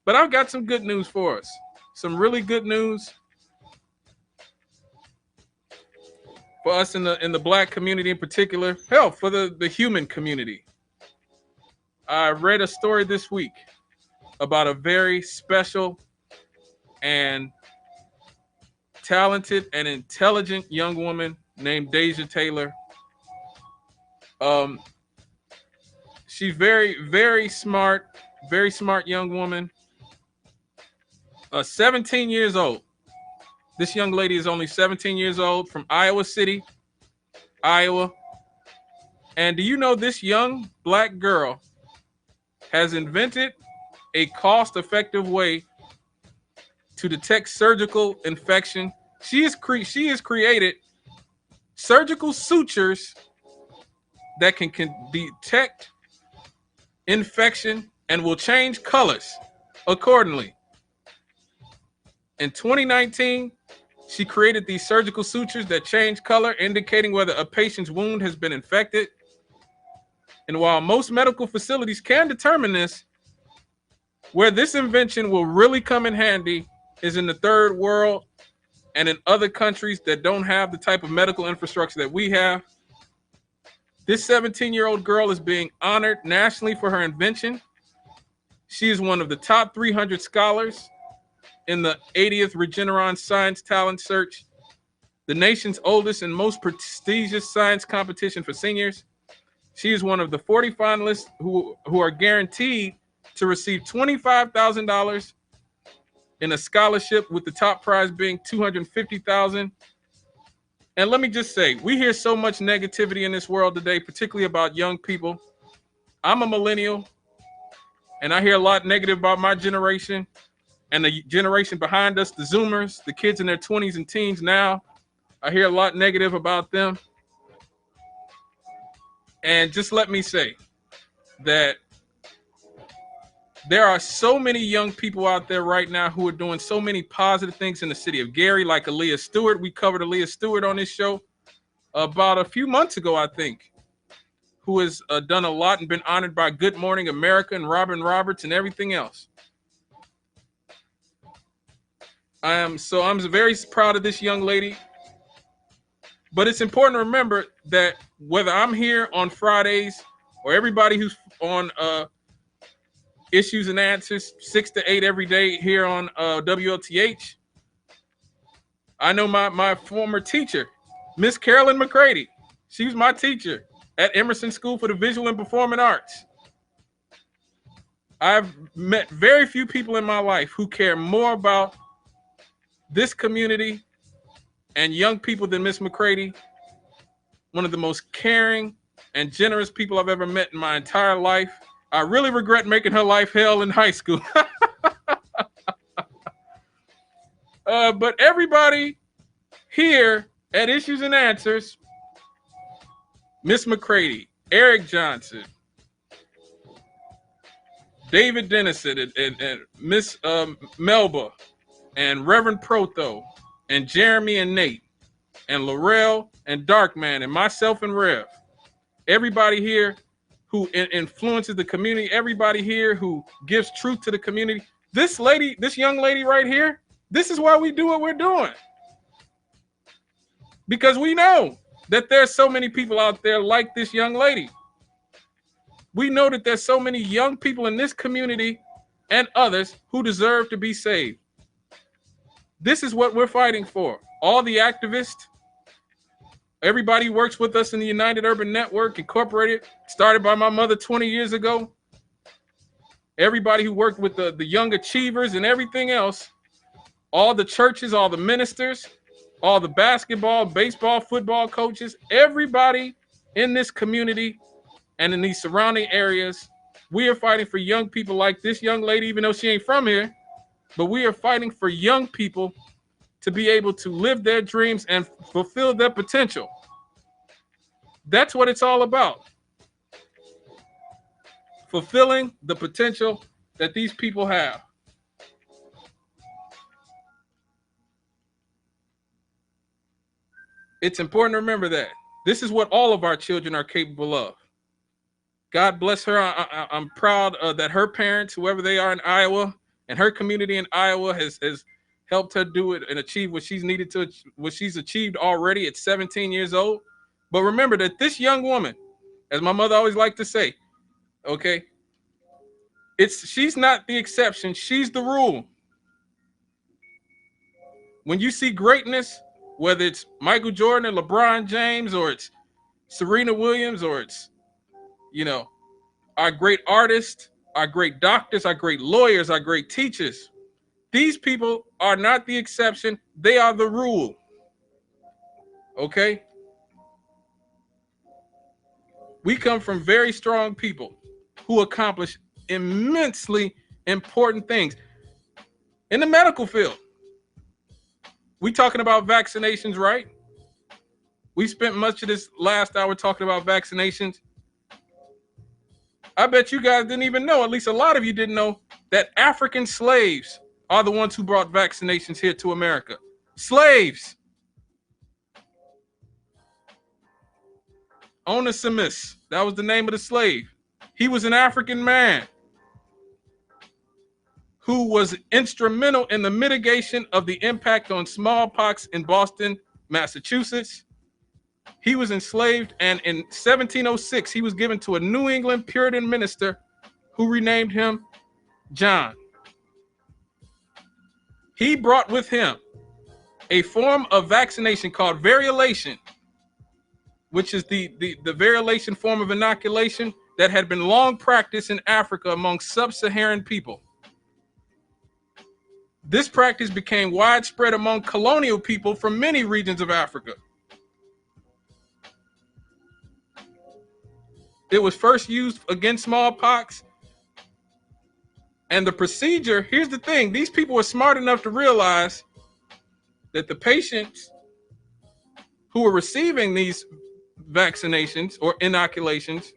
But I've got some good news for us. Some really good news for us in the black community in particular. Hell, for the human community. I read a story this week about a very special and talented and intelligent young woman named Dasia Taylor. Um, she's very smart young woman. 17 years old. This young lady is only 17 years old from Iowa City, Iowa. And do you know this young black girl has invented a cost-effective way to detect surgical infection? She has created surgical sutures that can detect infection and will change colors accordingly. In 2019, she created these surgical sutures that change color, indicating whether a patient's wound has been infected. And while most medical facilities can determine this, where this invention will really come in handy is in the third world and in other countries that don't have the type of medical infrastructure that we have. This 17-year-old girl is being honored nationally for her invention. She is one of the top 300 scholars in the 80th Regeneron Science Talent Search, the nation's oldest and most prestigious science competition for seniors. She is one of the 40 finalists who are guaranteed to receive $25,000 in a scholarship, with the top prize being $250,000. And let me just say, we hear so much negativity in this world today, particularly about young people. I'm a millennial, and I hear a lot negative about my generation and the generation behind us, the Zoomers, the kids in their 20s and teens now. I hear a lot negative about them. And just let me say that there are so many young people out there right now who are doing so many positive things in the city of Gary, like Aaliyah Stewart. We covered Aaliyah Stewart on this show about a few months ago, I think, who has done a lot and been honored by Good Morning America and Robin Roberts and everything else. I'm very proud of this young lady. But it's important to remember that whether I'm here on Fridays or everybody who's on Issues and Answers 6 to 8 every day here on WLTH, I know my former teacher, Miss Carolyn McCready. She was my teacher at Emerson School for the Visual and Performing Arts. I've met very few people in my life who care more about this community and young people than Miss McCready. One of the most caring and generous people I've ever met in my entire life. I really regret making her life hell in high school. But everybody here at Issues and Answers, Miss McCready, Eric Johnson, David Dennison, and Miss Melba, and Reverend Protho, and Jeremy and Nate, and Laurel and Darkman, and myself and Rev. Everybody here who influences the community, everybody here who gives truth to the community. This young lady right here, this is why we do what we're doing. Because we know that there's so many people out there like this young lady. We know that there's so many young people in this community and others who deserve to be saved. This is what we're fighting for. All the activists, everybody who works with us in the United Urban Network, Incorporated, started by my mother 20 years ago. Everybody who worked with the young achievers and everything else, all the churches, all the ministers, all the basketball, baseball, football coaches, everybody in this community and in these surrounding areas, we are fighting for young people like this young lady, even though she ain't from here, but we are fighting for young people to be able to live their dreams and fulfill their potential. That's what it's all about. Fulfilling the potential that these people have. It's important to remember that. This is what all of our children are capable of. God bless her. I'm proud that her parents, whoever they are in Iowa, And her community in Iowa has helped her do it and achieve what she's achieved already at 17 years old. But remember that this young woman, as my mother always liked to say, okay, she's not the exception, she's the rule. When you see greatness, whether it's Michael Jordan or LeBron James, or it's Serena Williams, or it's, our great artists, our great doctors, our great lawyers, our great teachers, these people are not the exception. They are the rule. Okay? We come from very strong people who accomplish immensely important things in the medical field. We talking about vaccinations, right? We spent much of this last hour talking about vaccinations. I bet you guys didn't even know, at least a lot of you didn't know, that African slaves are the ones who brought vaccinations here to America. Slaves. Onesimus, that was the name of the slave. He was an African man who was instrumental in the mitigation of the impact on smallpox in Boston, Massachusetts. He was enslaved, and in 1706, he was given to a New England Puritan minister who renamed him John. He brought with him a form of vaccination called variolation, which is the variolation form of inoculation that had been long practiced in Africa among sub-Saharan people. This practice became widespread among colonial people from many regions of Africa. It was first used against smallpox. And the procedure, here's the thing, these people were smart enough to realize that the patients who were receiving these vaccinations or inoculations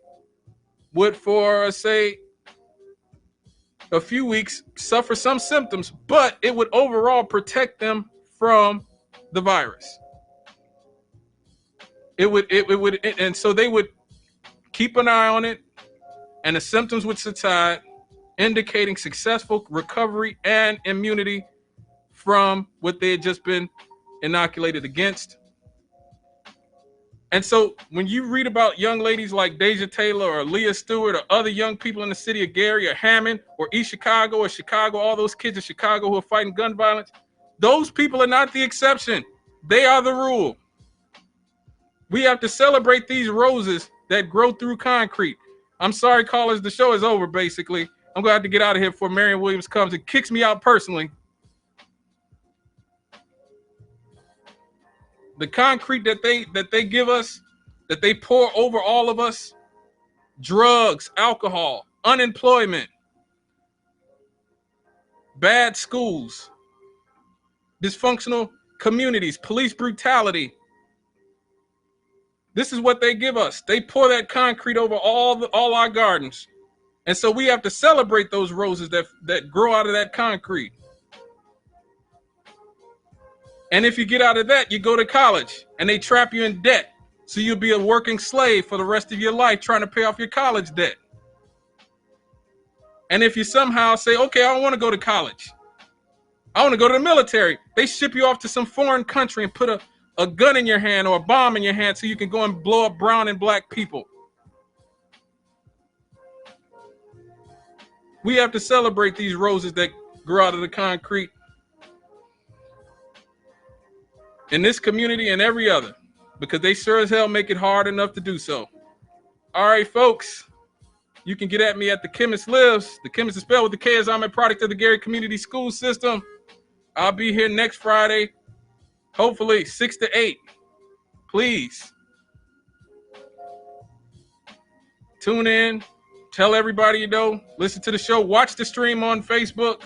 would, for say a few weeks, suffer some symptoms, but it would overall protect them from the virus. And so they would keep an eye on it, and the symptoms would subside, indicating successful recovery and immunity from what they had just been inoculated against. And so when you read about young ladies like Dasia Taylor or Leah Stewart or other young people in the city of Gary or Hammond or East Chicago or Chicago, all those kids in Chicago who are fighting gun violence, those people are not the exception. They are the rule. We have to celebrate these roses that grow through concrete. I'm sorry, callers, the show is over, basically. I'm going to have to get out of here before Marion Williams comes and kicks me out personally. The concrete that they give us, that they pour over all of us, drugs, alcohol, unemployment, bad schools, dysfunctional communities, police brutality. This is what they give us. They pour that concrete over all our gardens. And so we have to celebrate those roses that grow out of that concrete. And if you get out of that, you go to college and they trap you in debt. So you'll be a working slave for the rest of your life trying to pay off your college debt. And if you somehow say, okay, I don't want to go to college, I want to go to the military, they ship you off to some foreign country and put a gun in your hand or a bomb in your hand so you can go and blow up brown and black people. We have to celebrate these roses that grow out of the concrete in this community and every other, because they sure as hell make it hard enough to do so. All right, folks, you can get at me at The Chemist Lives. The Chemist is spelled with the K, as I'm a product of the Gary Community School System. I'll be here next Friday, hopefully 6 to 8. Please tune in, tell everybody you know, listen to the show, watch the stream on Facebook.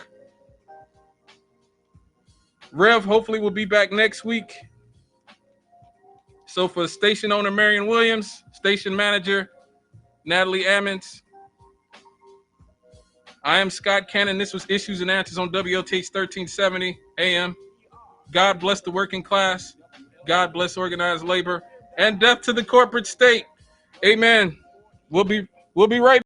Rev hopefully will be back next week. So for station owner Marion Williams, station manager Natalie Ammons, I am Scott Cannon. This was Issues and Answers on WOTH 1370 AM. God bless the working class. God bless organized labor. And death to the corporate state. Amen. We'll be right back.